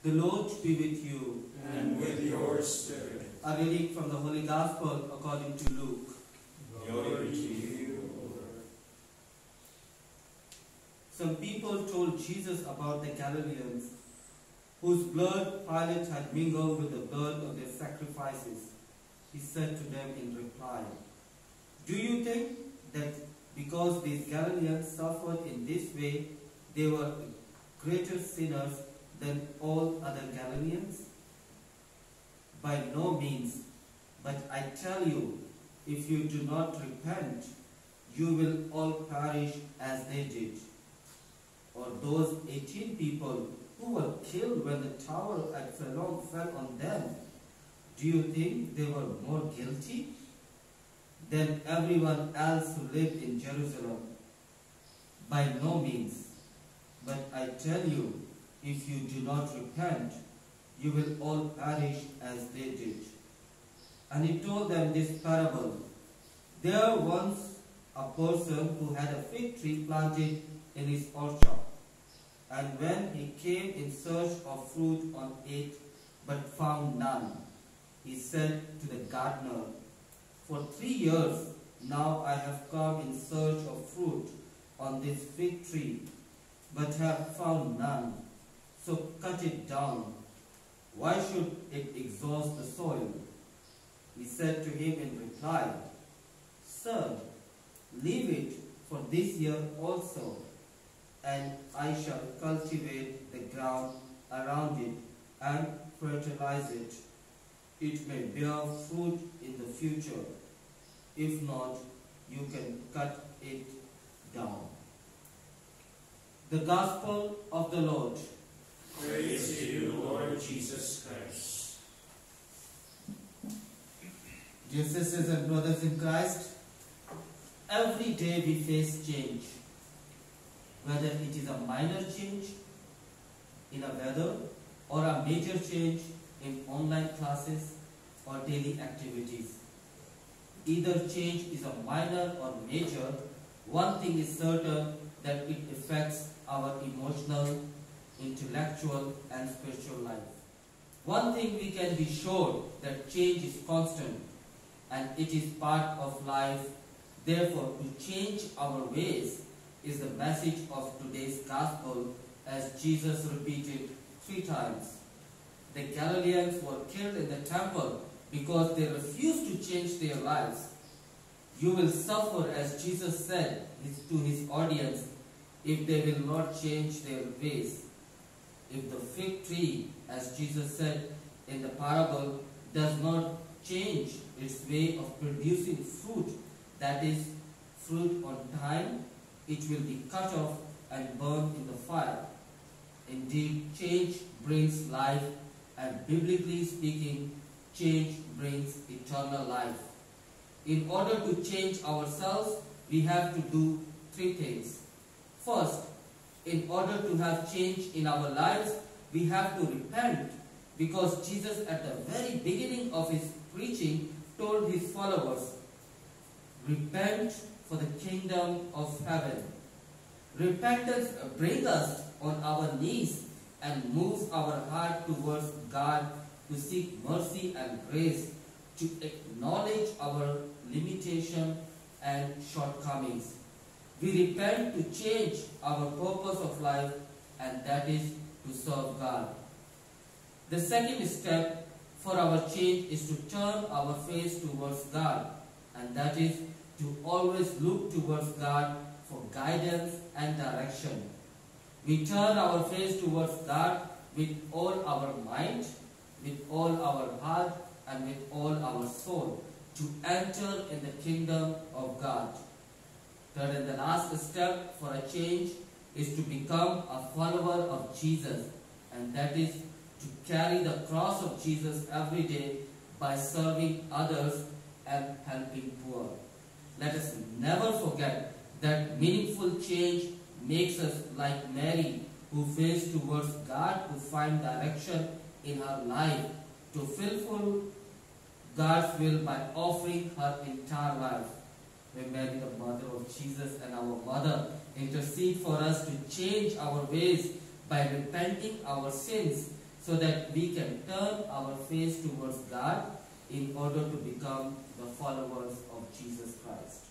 The Lord be with you. And with your spirit. A reading from the Holy Gospel according to Luke. Glory to you, O Lord. Some people told Jesus about the Galileans, whose blood Pilate had mingled with the blood of their sacrifices. He said to them in reply, "Do you think that because these Galileans suffered in this way, they were greater sinners than all other Galileans? By no means, but I tell you, if you do not repent, you will all perish as they did. Or those 18 people who were killed when the tower at Siloam fell on them, do you think they were more guilty than everyone else who lived in Jerusalem? By no means, but I tell you, if you do not repent, you will all perish as they did." And he told them this parable. There once a person who had a fig tree planted in his orchard, and when he came in search of fruit on it, but found none, he said to the gardener, "For 3 years now I have come in search of fruit on this fig tree, but have found none. So cut it down. Why should it exhaust the soil?" He said to him in reply, "Sir, leave it for this year also, and I shall cultivate the ground around it and fertilize it. It may bear fruit in the future. If not, you can cut it down." The Gospel of the Lord. Praise to you, Lord Jesus Christ. Dear sisters and brothers in Christ, every day we face change. Whether it is a minor change in a weather or a major change in online classes or daily activities. Either change is a minor or major, one thing is certain, that it affects our emotional, intellectual and spiritual life. One thing we can be sure, that change is constant and it is part of life. Therefore, to change our ways is the message of today's gospel, as Jesus repeated 3 times. The Galileans were killed in the temple because they refused to change their lives. You will suffer, as Jesus said to his audience, if they will not change their ways. If the fig tree, as Jesus said in the parable, does not change its way of producing fruit, that is, fruit on time, it will be cut off and burned in the fire. Indeed, change brings life, and biblically speaking, change brings eternal life. In order to change ourselves, we have to do 3 things. First, in order to have change in our lives, we have to repent, because Jesus at the very beginning of his preaching told his followers, "Repent, for the kingdom of heaven." Repentance brings us on our knees and moves our heart towards God to seek mercy and grace, to acknowledge our limitation and shortcomings. We repent to change our purpose of life, and that is to serve God. The second step for our change is to turn our face towards God, and that is to always look towards God for guidance and direction. We turn our face towards God with all our mind, with all our heart, and with all our soul, to enter in the kingdom of God. Third and the last step for a change is to become a follower of Jesus, and that is to carry the cross of Jesus every day by serving others and helping poor. Let us never forget that meaningful change makes us like Mary, who faced towards God to find direction in her life, to fulfill God's will by offering her entire life. May Mary, the mother of Jesus and our mother, intercede for us to change our ways by repenting our sins, so that we can turn our face towards God in order to become the followers of Jesus Christ.